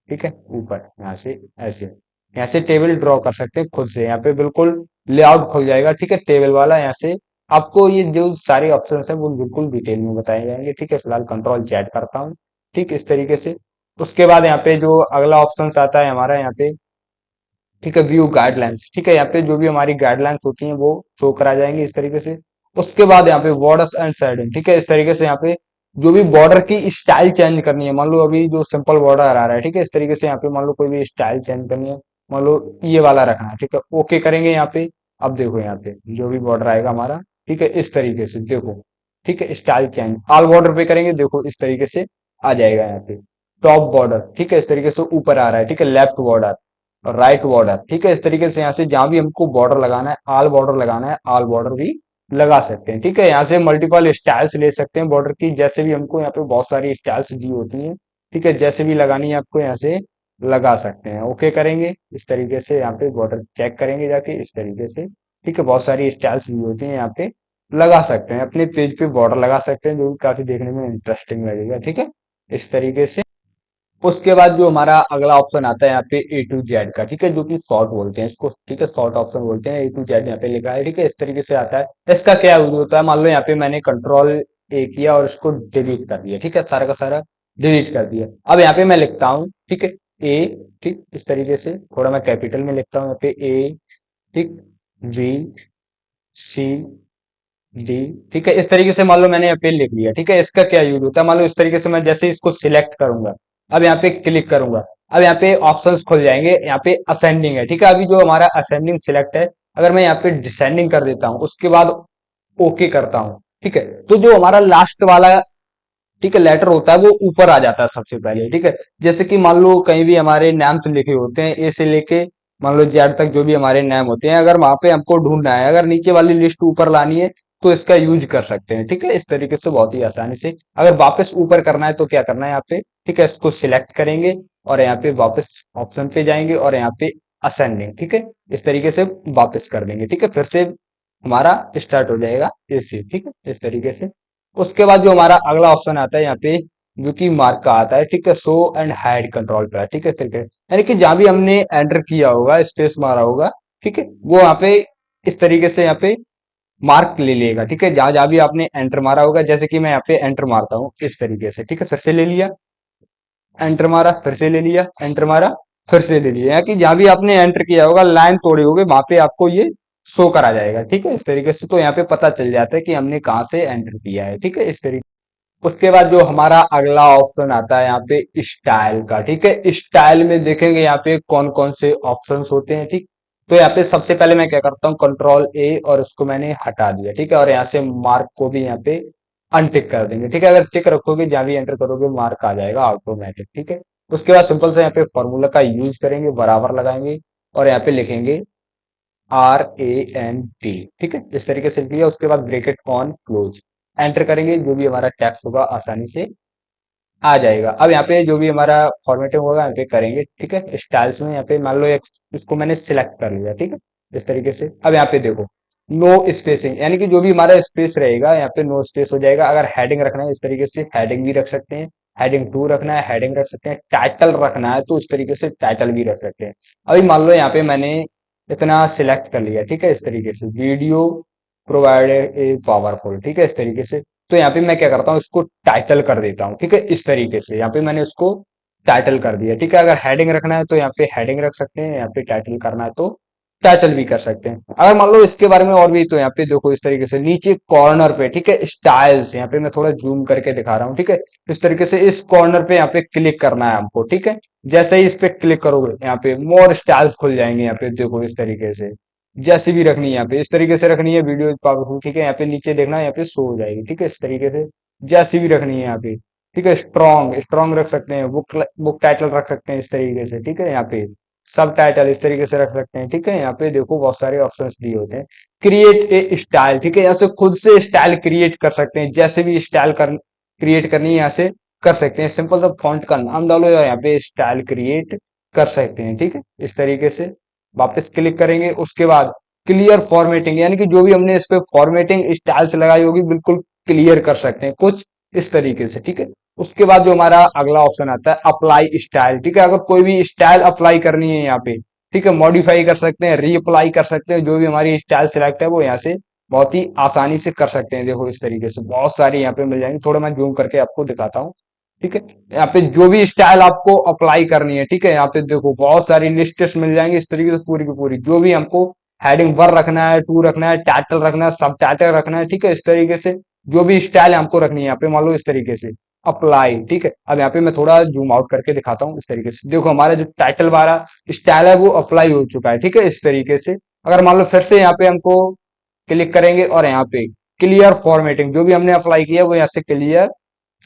ठीक है, ऊपर यहाँ से ऐसे यहाँ से टेबल ड्रॉ कर सकते हैं खुद से। यहाँ पे बिल्कुल लेआउट खुल जाएगा, ठीक है, टेबल वाला। यहाँ से आपको ये जो सारे ऑप्शंस है वो बिल्कुल डिटेल में बताए जाएंगे, ठीक है। फिलहाल कंट्रोल जेड करता हूँ, ठीक, इस तरीके से। उसके बाद यहाँ पे जो अगला ऑप्शन आता है हमारा यहाँ पे, ठीक है, व्यू गाइडलाइंस, ठीक है, यहाँ पे जो भी हमारी गाइडलाइंस होती हैं वो शो करा जाएंगे इस तरीके से। उसके बाद यहाँ पे बॉर्डर्स एंड शेडिंग, ठीक है, इस तरीके से यहाँ पे जो भी बॉर्डर की स्टाइल चेंज करनी है, मान लो अभी जो सिंपल बॉर्डर आ रहा है, ठीक है, इस तरीके से यहाँ पे मान लो कोई भी स्टाइल चेंज करनी है, मान लो ये वाला रखना है, ठीक है, ओके करेंगे यहाँ पे। अब देखो यहाँ पे जो भी बॉर्डर आएगा हमारा, ठीक है, इस तरीके से देखो, ठीक है, स्टाइल चेंज ऑल बॉर्डर पे करेंगे, देखो इस तरीके से आ जाएगा यहाँ पे। टॉप बॉर्डर, ठीक है, इस तरीके से ऊपर आ रहा है, ठीक है, लेफ्ट बॉर्डर, राइट बॉर्डर, ठीक है, इस तरीके से यहाँ से जहां भी हमको बॉर्डर लगाना है, ऑल बॉर्डर लगाना है, ऑल बॉर्डर भी लगा सकते हैं, ठीक है। यहाँ से मल्टीपल स्टाइल्स ले सकते हैं बॉर्डर की, जैसे भी हमको यहाँ पे बहुत सारी स्टाइल्स दी होती हैं, ठीक है, जैसे भी लगानी है आपको यहाँ से लगा सकते हैं। ओके करेंगे इस तरीके से, यहाँ पे बॉर्डर चेक करेंगे जाके इस तरीके से, ठीक है, बहुत सारी स्टाइल्स दी होती हैं, यहाँ पे लगा सकते हैं, अपने पेज पे बॉर्डर लगा सकते हैं, जो भी काफी देखने में इंटरेस्टिंग लगेगा, ठीक है, इस तरीके से। उसके बाद जो हमारा अगला ऑप्शन आता है यहाँ पे A to Z का, ठीक है, जो कि शॉर्ट बोलते हैं इसको, ठीक है, शॉर्ट ऑप्शन बोलते हैं। A to Z यहाँ पे लिखा है, ठीक है, इस तरीके से आता है। इसका क्या यूज होता है, मान लो यहाँ पे मैंने कंट्रोल A किया और इसको डिलीट कर दिया, ठीक है, सारा का सारा डिलीट कर दिया। अब यहाँ पे मैं लिखता हूँ, ठीक है, A, ठीक, इस तरीके से थोड़ा मैं कैपिटल में लिखता हूँ यहाँ पे A, ठीक, B, C, D, ठीक है, इस तरीके से मान लो मैंने यहाँ पे लिख लिया, ठीक है। इसका क्या यूज होता है, मान लो इस तरीके से मैं जैसे इसको सिलेक्ट करूंगा, अब यहाँ पे क्लिक करूंगा, अब यहाँ पे ऑप्शंस खुल जाएंगे। यहाँ पे असेंडिंग है, ठीक है, अभी जो हमारा असेंडिंग सिलेक्ट है, अगर मैं यहाँ पे डिसेंडिंग कर देता हूँ उसके बाद ओके करता हूँ, ठीक है, तो जो हमारा लास्ट वाला, ठीक है, लेटर होता है वो ऊपर आ जाता है सबसे पहले, ठीक है। जैसे कि मान लो कहीं भी हमारे नाम्स लिखे होते हैं ए से लेके मान लो जेड तक, जो भी हमारे नाम होते हैं, अगर वहां पे हमको ढूंढना है, अगर नीचे वाली लिस्ट ऊपर लानी है तो इसका यूज कर सकते हैं, ठीक है, इस तरीके से बहुत ही आसानी से। अगर वापस ऊपर करना है तो क्या करना है यहाँ पे, ठीक है, इसको सिलेक्ट करेंगे और यहाँ पे वापस ऑप्शन पे जाएंगे और यहाँ पे असेंडिंग, ठीक है, इस तरीके से वापस कर देंगे, ठीक है, फिर से हमारा स्टार्ट हो जाएगा ए से, ठीक है, इस तरीके से। उसके बाद जो हमारा अगला ऑप्शन आता है यहाँ पे, जो कि मार्क का आता है, ठीक है, शो एंड हाइड कंट्रोल पे, ठीक है, इस तरीके यानी कि जहां भी हमने एंटर किया होगा, स्पेस मारा होगा, ठीक है, वो यहाँ पे इस तरीके से यहाँ पे मार्क ले लेगा, ठीक है, जहां जहां भी आपने एंटर मारा होगा, जैसे कि मैं यहाँ पे एंटर मारता हूँ इस तरीके से, ठीक है, फिर से ले लिया, एंटर मारा, फिर से ले लिया, एंटर मारा, फिर से ले लिया, यानी कि जहां भी आपने एंटर किया होगा, लाइन तोड़े होगे, वहां पे आपको ये शो करा जाएगा, ठीक है, इस तरीके से। तो यहाँ पे पता चल जाता है कि हमने कहाँ से एंटर किया है, ठीक है, इस तरीके। उसके बाद जो हमारा अगला ऑप्शन आता है यहाँ पे स्टाइल का, ठीक है, स्टाइल में देखेंगे यहाँ पे कौन कौन से ऑप्शंस होते हैं, ठीक। तो यहाँ पे सबसे पहले मैं क्या करता हूँ, कंट्रोल ए, और उसको मैंने हटा दिया, ठीक है, और यहाँ से मार्क को भी यहाँ पे अनटिक कर देंगे, ठीक है, अगर टिक रखोगे जहां भी एंटर करोगे मार्क आ जाएगा ऑटोमेटिक, ठीक है। उसके बाद सिंपल से यहाँ पे फॉर्मूला का यूज करेंगे, बराबर लगाएंगे, और यहाँ पे लिखेंगे RANT, ठीक है, इस तरीके से लिख लिया। उसके बाद ब्रेकेट ऑन क्लोज, एंटर करेंगे, जो भी हमारा टेक्स्ट होगा आसानी से आ जाएगा। अब यहाँ पे जो भी हमारा फॉर्मेटिंग होगा यहाँ पे करेंगे, ठीक है, स्टाइल्स में यहाँ पे मान लो इसको मैंने सिलेक्ट कर लिया, ठीक है, इस तरीके से। अब यहाँ पे देखो, नो स्पेसिंग, यानी कि जो भी हमारा स्पेस रहेगा यहाँ पे नो स्पेस हो जाएगा। अगर हेडिंग रखना है इस तरीके से हेडिंग भी रख सकते हैं, हेडिंग टू रखना है हेडिंग रख सकते हैं, टाइटल रखना है तो इस तरीके से टाइटल भी रख सकते हैं। अभी मान लो यहाँ पे मैंने इतना सिलेक्ट कर लिया, ठीक है, इस तरीके से, वीडियो प्रोवाइडेड ए पावरफुल, ठीक है, इस तरीके से। तो यहाँ पे मैं क्या करता हूँ, इसको टाइटल कर देता हूँ, ठीक है, इस तरीके से। यहाँ पे मैंने उसको टाइटल कर दिया, ठीक है। अगर हेडिंग रखना है तो यहाँ पे हेडिंग रख सकते हैं, यहाँ पे टाइटल करना है तो टाइटल भी कर सकते हैं। अगर मान लो इसके बारे में और भी, तो यहाँ पे देखो इस तरीके से नीचे कॉर्नर पे, ठीक है, स्टाइल्स, यहाँ पे मैं थोड़ा जूम करके दिखा रहा हूँ, ठीक है, इस तरीके से इस कॉर्नर पे यहाँ पे क्लिक करना है हमको, ठीक है। जैसे ही इस पे क्लिक करोगे यहाँ पे मोर स्टाइल्स खुल जाएंगे, यहाँ पे देखो इस तरीके से, जैसी भी रखनी है यहाँ पे इस तरीके से रखनी है, वीडियो पावरफुल, ठीक है, यहाँ पे नीचे देखना यहाँ पे शो हो जाएगी, ठीक है, इस तरीके से जैसी भी रखनी है यहाँ पे, ठीक है। स्ट्रॉन्ग स्ट्रॉन्ग रख सकते हैं, बुक टाइटल रख सकते हैं इस तरीके से, ठीक है, यहाँ पे सब टाइटल इस तरीके से रख सकते हैं, ठीक है। यहाँ पे देखो बहुत सारे ऑप्शंस दिए होते हैं। क्रिएट ए स्टाइल, ठीक है, यहाँ से खुद से स्टाइल क्रिएट कर सकते हैं, जैसे भी स्टाइल कर क्रिएट करनी है यहाँ से कर सकते हैं। सिंपल सा फॉन्ट का नाम डालो और यहाँ पे स्टाइल क्रिएट कर सकते हैं, ठीक है, इस तरीके से। वापस क्लिक करेंगे, उसके बाद क्लियर फॉर्मेटिंग, यानी कि जो भी हमने इस पे फॉर्मेटिंग स्टाइल्स लगाई होगी बिल्कुल क्लियर कर सकते हैं कुछ इस तरीके से, ठीक है। उसके बाद जो हमारा अगला ऑप्शन आता है अप्लाई स्टाइल, ठीक है, अगर कोई भी स्टाइल अप्लाई करनी है यहाँ पे, ठीक है, मॉडिफाई कर सकते हैं, रीअप्लाई कर सकते हैं, जो भी हमारी स्टाइल सिलेक्ट है वो यहाँ से बहुत ही आसानी से कर सकते हैं। देखो इस तरीके से बहुत सारी यहाँ पे मिल जाएंगी, थोड़ा मैं जूम करके आपको दिखाता हूँ, ठीक है। यहाँ पे जो भी स्टाइल आपको अप्लाई करनी है, ठीक है, यहाँ पे देखो बहुत सारी लिस्टेस मिल जाएंगी इस तरीके से पूरी की पूरी, जो भी हमको हेडिंग वन रखना है, टू रखना है, टाइटल रखना है, सब टाइटल रखना है, ठीक है, इस तरीके से जो भी स्टाइल हमको रखनी है यहाँ पे मान लो इस तरीके से अप्लाई, ठीक है। अब यहाँ पे मैं थोड़ा जूम आउट करके दिखाता हूँ, इस तरीके से देखो हमारा जो टाइटल वाला स्टाइल है वो अप्लाई हो चुका है, ठीक है, इस तरीके से। अगर मान लो फिर से यहाँ पे हमको क्लिक करेंगे और यहाँ पे क्लियर फॉर्मेटिंग, जो भी हमने अप्लाई किया वो यहाँ से क्लियर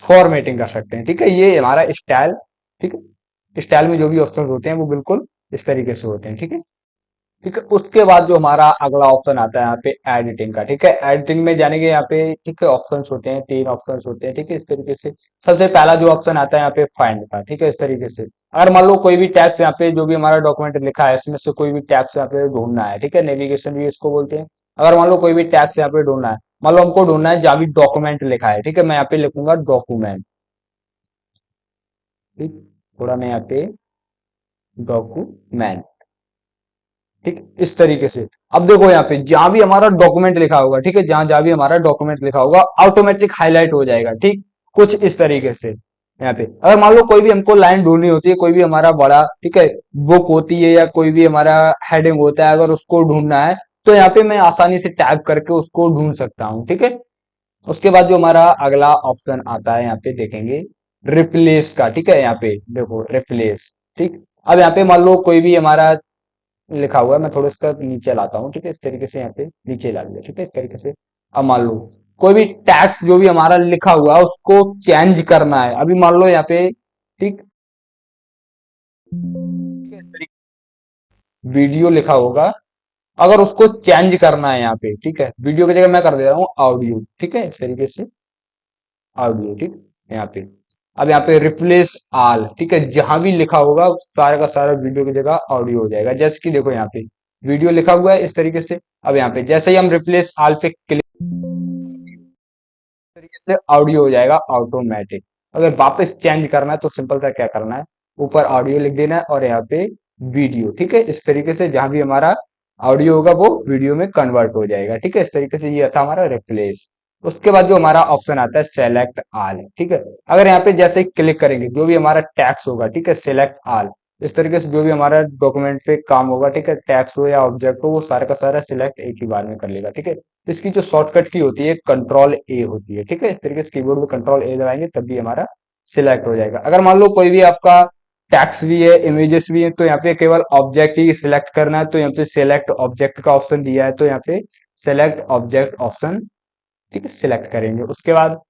फॉर्मेटिंग कर सकते हैं, ठीक है, ये हमारा स्टाइल, ठीक है। स्टाइल में जो भी ऑप्शन होते हैं वो बिल्कुल इस तरीके से होते हैं, ठीक है। ठीक है, उसके बाद जो हमारा अगला ऑप्शन आता है यहाँ पे एडिटिंग का, ठीक है, एडिटिंग में जाने के यहाँ पे, ठीक है, ऑप्शंस होते हैं, तीन ऑप्शंस होते हैं, ठीक है, इस तरीके से। सबसे पहला जो ऑप्शन आता है यहाँ पे फाइंड का, ठीक है, इस तरीके से। अगर मान लो कोई भी टैक्स यहाँ पे जो भी हमारा डॉक्यूमेंट लिखा है इसमें से कोई भी टैक्स यहाँ पे ढूंढना है, ठीक है, नेविगेशन भी इसको बोलते हैं। अगर मान लो कोई भी टैक्स यहाँ पे ढूंढना है, मान लो हमको ढूंढना है जहाँ भी डॉक्यूमेंट लिखा है, ठीक है, मैं यहाँ पे लिखूंगा डॉक्यूमेंट, ठीक, थोड़ा मैं यहाँ पे डॉक्यूमेंट, ठीक, इस तरीके से। अब देखो यहाँ पे जहां भी हमारा डॉक्यूमेंट लिखा होगा, ठीक है, जहां जहां भी हमारा डॉक्यूमेंट लिखा होगा ऑटोमेटिक हाईलाइट हो जाएगा, ठीक, कुछ इस तरीके से। यहाँ पे अगर मान लो कोई भी हमको लाइन ढूंढनी होती है, कोई भी हमारा बड़ा, ठीक है, बुक होती है या कोई भी हमारा हेडिंग होता है, अगर उसको ढूंढना है तो यहाँ पे मैं आसानी से टैप करके उसको ढूंढ सकता हूँ, ठीक है। उसके बाद जो हमारा अगला ऑप्शन आता है यहाँ पे देखेंगे रिप्लेस का, ठीक है, यहाँ पे देखो रिप्लेस, ठीक। अब यहाँ पे मान लो कोई भी हमारा लिखा हुआ है, मैं थोड़ा इसका नीचे लाता हूँ, ठीक है, इस तरीके से यहाँ पे नीचे ला लिया, ठीक है, इस तरीके से। अब मान लो कोई भी टैक्स जो भी हमारा लिखा हुआ है उसको चेंज करना है, अभी मान लो यहाँ पे, ठीक, इस तरीके वीडियो लिखा होगा, अगर उसको चेंज करना है यहाँ पे, ठीक है, वीडियो की जगह मैं कर दे रहा हूँ ऑडियो, ठीक है, इस तरीके से ऑडियो, ठीक, यहाँ पे। अब यहाँ पे रिप्लेस आल, ठीक है, जहां भी लिखा होगा सारा का सारा वीडियो की जगह ऑडियो हो जाएगा, जैसे कि देखो यहाँ पे वीडियो लिखा हुआ है इस तरीके से। अब यहाँ पे जैसे ही हम रिप्लेस आल पे क्लिक तरीके से ऑडियो हो जाएगा ऑटोमेटिक। अगर वापस चेंज करना है तो सिंपल सा क्या करना है, ऊपर ऑडियो लिख देना है और यहाँ पे वीडियो, ठीक है। इस तरीके से जहां भी हमारा ऑडियो होगा वो वीडियो में कन्वर्ट हो जाएगा, ठीक है। इस तरीके से ये था हमारा रिप्लेस। उसके बाद जो हमारा ऑप्शन आता है सेलेक्ट आल, ठीक है। अगर यहाँ पे जैसे ही क्लिक करेंगे जो भी हमारा टैक्स होगा, ठीक है, सेलेक्ट आल, इस तरीके से जो भी हमारा डॉक्यूमेंट पे काम होगा, ठीक है, टैक्स हो या ऑब्जेक्ट हो, वो सारा का सारा सिलेक्ट एक ही बार में कर लेगा, ठीक है। इसकी जो शॉर्टकट की होती है कंट्रोल ए होती है, ठीक है। इस तरीके से कीबोर्ड में कंट्रोल ए दबाएंगे तब भी हमारा सिलेक्ट हो जाएगा। अगर मान लो कोई भी आपका टैक्स भी है, इमेजेस भी है, तो यहाँ पे केवल ऑब्जेक्ट ही सिलेक्ट करना है, तो यहाँ पे सिलेक्ट ऑब्जेक्ट का ऑप्शन दिया है, तो यहाँ पे सेलेक्ट ऑब्जेक्ट ऑप्शन, ठीक है, सिलेक्ट करेंगे। उसके बाद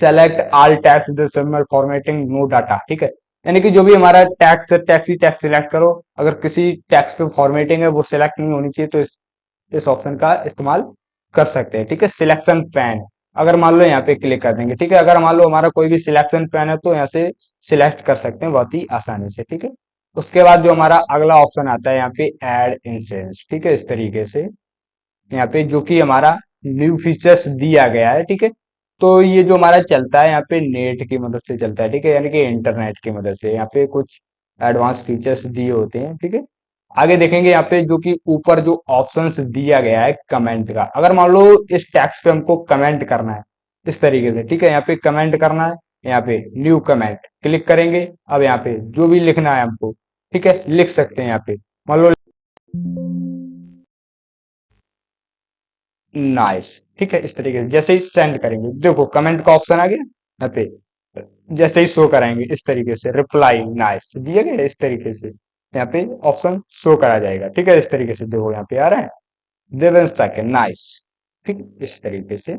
select all tax decimal formatting no data, ठीक है। यानी कि जो भी हमारा टैक्स है, टैक्स ही टैक्स सिलेक्ट करो। अगर किसी टैक्स पे फॉर्मेटिंग है वो सिलेक्ट नहीं होनी चाहिए, तो इस ऑप्शन का इस्तेमाल कर सकते हैं, ठीक है। सिलेक्शन पैन, अगर मान लो यहाँ पे क्लिक कर देंगे, ठीक है। अगर मान लो हमारा कोई भी सिलेक्शन पैन है तो यहाँ से सिलेक्ट कर सकते हैं बहुत ही आसानी से, ठीक है। उसके बाद जो हमारा अगला ऑप्शन आता है यहाँ पे ऐड इंसेंस, ठीक है। इस तरीके से यहाँ पे जो कि हमारा न्यू फीचर्स दिया गया है, ठीक है। तो ये जो हमारा चलता है यहाँ पे नेट की मदद से चलता है, ठीक है, यानी कि इंटरनेट की मदद से। यहाँ पे कुछ एडवांस फीचर्स दिए होते हैं, ठीक है। आगे देखेंगे यहाँ पे जो कि ऊपर जो ऑप्शंस दिया गया है कमेंट का। अगर मान लो इस टेक्स्ट पे हमको कमेंट करना है इस तरीके से, ठीक है, यहाँ पे कमेंट करना है, यहाँ पे न्यू कमेंट क्लिक करेंगे। अब यहाँ पे जो भी लिखना है हमको, ठीक है, लिख सकते हैं। यहाँ पे मान लो नाइस, ठीक है। इस तरीके से जैसे ही सेंड करेंगे देखो कमेंट का ऑप्शन आ गया यहाँ पे, जैसे ही शो कराएंगे इस तरीके से रिप्लाई नाइस दिया गया, इस तरीके से यहाँ पे ऑप्शन शो करा जाएगा, ठीक है। इस तरीके से देखो यहाँ पे आ रहा है देवेंद्र सेकंड नाइस, ठीक, इस तरीके से।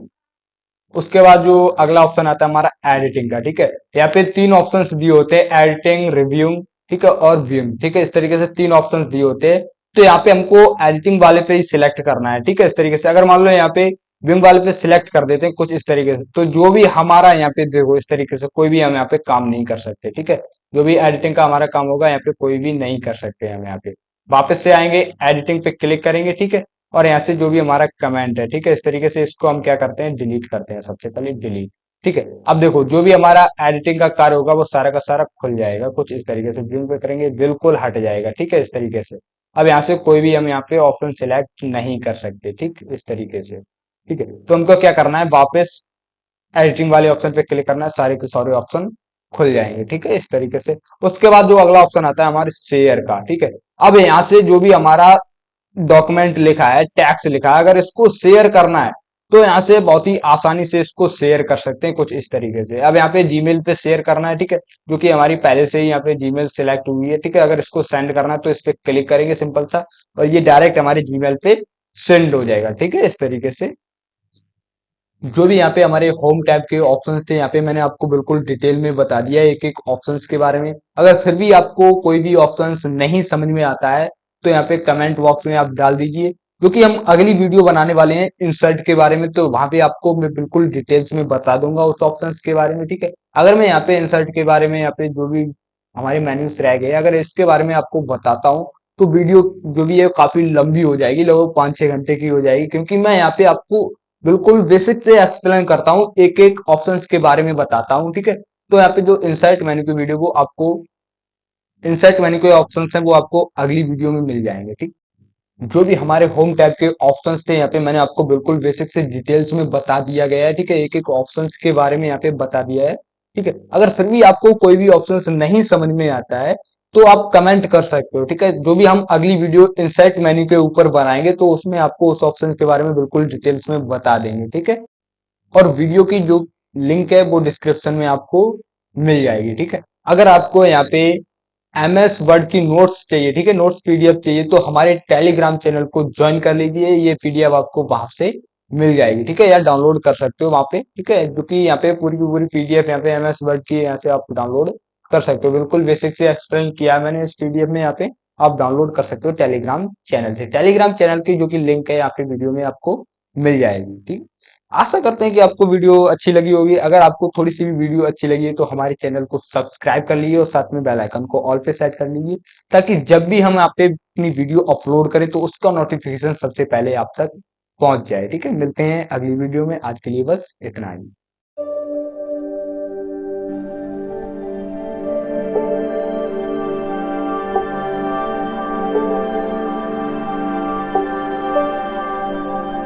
उसके बाद जो अगला ऑप्शन आता है हमारा एडिटिंग का, ठीक है। यहाँ पे तीन ऑप्शंस दिए होते हैं, एडिटिंग, रिव्यूइंग, ठीक है, और व्यूइंग, ठीक है। इस तरीके से तीन ऑप्शंस दिए होते हैं। तो यहाँ पे हमको एडिटिंग वाले पे ही सिलेक्ट करना है, ठीक है। इस तरीके से अगर मान लो यहाँ पे व्यूइंग वाले पे सिलेक्ट कर देते हैं कुछ इस तरीके से, तो जो भी हमारा यहाँ पे देखो इस तरीके से कोई भी हम यहाँ पे काम नहीं कर सकते, ठीक है। जो भी एडिटिंग का हमारा काम होगा यहाँ पे कोई भी नहीं कर सकते हम यहाँ पे। वापस से आएंगे एडिटिंग पे क्लिक करेंगे, ठीक है, और यहाँ से जो भी हमारा कमेंट है, ठीक है, इस तरीके से इसको हम क्या करते हैं डिलीट करते हैं। सबसे पहले डिलीट, ठीक है। अब देखो जो भी हमारा एडिटिंग का कार्य होगा वो सारा का सारा खुल जाएगा कुछ इस तरीके से। व्यू पे करेंगे बिल्कुल हट जाएगा, ठीक है, इस तरीके से। अब यहाँ से कोई भी हम यहाँ पे ऑप्शन सिलेक्ट नहीं कर सकते, ठीक, इस तरीके से, ठीक है। तो हमको क्या करना है, वापस एडिटिंग वाले ऑप्शन पे क्लिक करना है, सारे के सारे ऑप्शन खुल जाएंगे, ठीक है, इस तरीके से। उसके बाद जो अगला ऑप्शन आता है हमारे शेयर का, ठीक है। अब यहाँ से जो भी हमारा डॉक्यूमेंट लिखा है, टैक्स लिखा है, अगर इसको शेयर करना है तो यहाँ से बहुत ही आसानी से इसको शेयर कर सकते हैं कुछ इस तरीके से। अब यहाँ पे जीमेल पे शेयर करना है, ठीक है, जो कि हमारी पहले से ही यहाँ पे जीमेल सिलेक्ट हुई है, ठीक है। अगर इसको सेंड करना है तो इस पे क्लिक करेंगे सिंपल सा, और ये डायरेक्ट हमारे जीमेल पे सेंड हो जाएगा, ठीक है, इस तरीके से। जो भी यहाँ पे हमारे होम टैब के ऑप्शंस थे यहाँ पे मैंने आपको बिल्कुल डिटेल में बता दिया है एक एक ऑप्शंस के बारे में। अगर फिर भी आपको कोई भी ऑप्शंस नहीं समझ में आता है तो यहाँ पे कमेंट बॉक्स में आप डाल दीजिए, क्योंकि हम अगली वीडियो बनाने वाले हैं इंसर्ट के बारे में, तो वहां पे आपको मैं बिल्कुल डिटेल्स में बता दूंगा उस ऑप्शंस के बारे में, ठीक है। अगर मैं यहाँ पे इंसर्ट के बारे में यहाँ पे जो भी हमारे मेन्यूज रह गए अगर इसके बारे में आपको बताता हूँ तो वीडियो जो भी है काफी लंबी हो जाएगी, लगभग 5-6 घंटे की हो जाएगी, क्योंकि मैं यहाँ पे आपको बिल्कुल बेसिक से एक्सप्लेन करता हूँ, एक एक ऑप्शंस के बारे में बताता हूँ, ठीक है। तो यहाँ पे जो इंसर्ट मेन्यू की वीडियो को आपको इंसर्ट मेन्यू के ऑप्शंस हैं वो आपको अगली वीडियो में मिल जाएंगे, ठीक। जो भी हमारे होम टैब के ऑप्शंस थे यहाँ पे मैंने आपको बिल्कुल बेसिक से डिटेल्स में बता दिया गया है, ठीक है, एक एक ऑप्शंस के बारे में यहाँ पे बता दिया है, ठीक है। अगर फिर भी आपको कोई भी ऑप्शंस नहीं समझ में आता है तो आप कमेंट कर सकते हो, ठीक है। जो भी हम अगली वीडियो इंसर्ट मेन्यू के ऊपर बनाएंगे तो उसमें आपको उस ऑप्शन के बारे में बिल्कुल डिटेल्स में बता देंगे, ठीक है। और वीडियो की जो लिंक है वो डिस्क्रिप्शन में आपको मिल जाएगी, ठीक है। अगर आपको यहाँ पे एमएस वर्ड की नोट्स चाहिए, ठीक है, नोट्स पीडीएफ चाहिए, तो हमारे टेलीग्राम चैनल को ज्वाइन कर लीजिए। ये पीडीएफ आपको वहां से मिल जाएगी, ठीक है, या डाउनलोड कर सकते हो वहां पे, ठीक है, क्योंकि यहाँ पे पूरी की पूरी पीडीएफ यहाँ पे एमएस वर्ड की यहाँ से आप डाउनलोड कर सकते हो। बिल्कुल बेसिक से एक्सप्लेन किया मैंने इस पीडीएफ में, यहाँ पे आप डाउनलोड कर सकते हो टेलीग्राम चैनल से। टेलीग्राम चैनल की जो कि लिंक है यहाँ पे वीडियो में आपको मिल जाएगी, ठीक। आशा करते हैं कि आपको वीडियो अच्छी लगी होगी। अगर आपको थोड़ी सी भी वीडियो अच्छी लगी है तो हमारे चैनल को सब्सक्राइब कर लीजिए और साथ में बेल आइकन को ऑल पे सेट कर लीजिए, ताकि जब भी हम आप पे अपनी वीडियो अपलोड करें तो उसका नोटिफिकेशन सबसे पहले आप तक पहुंच जाए, ठीक है। मिलते हैं अगली वीडियो में, आज के लिए बस इतना ही।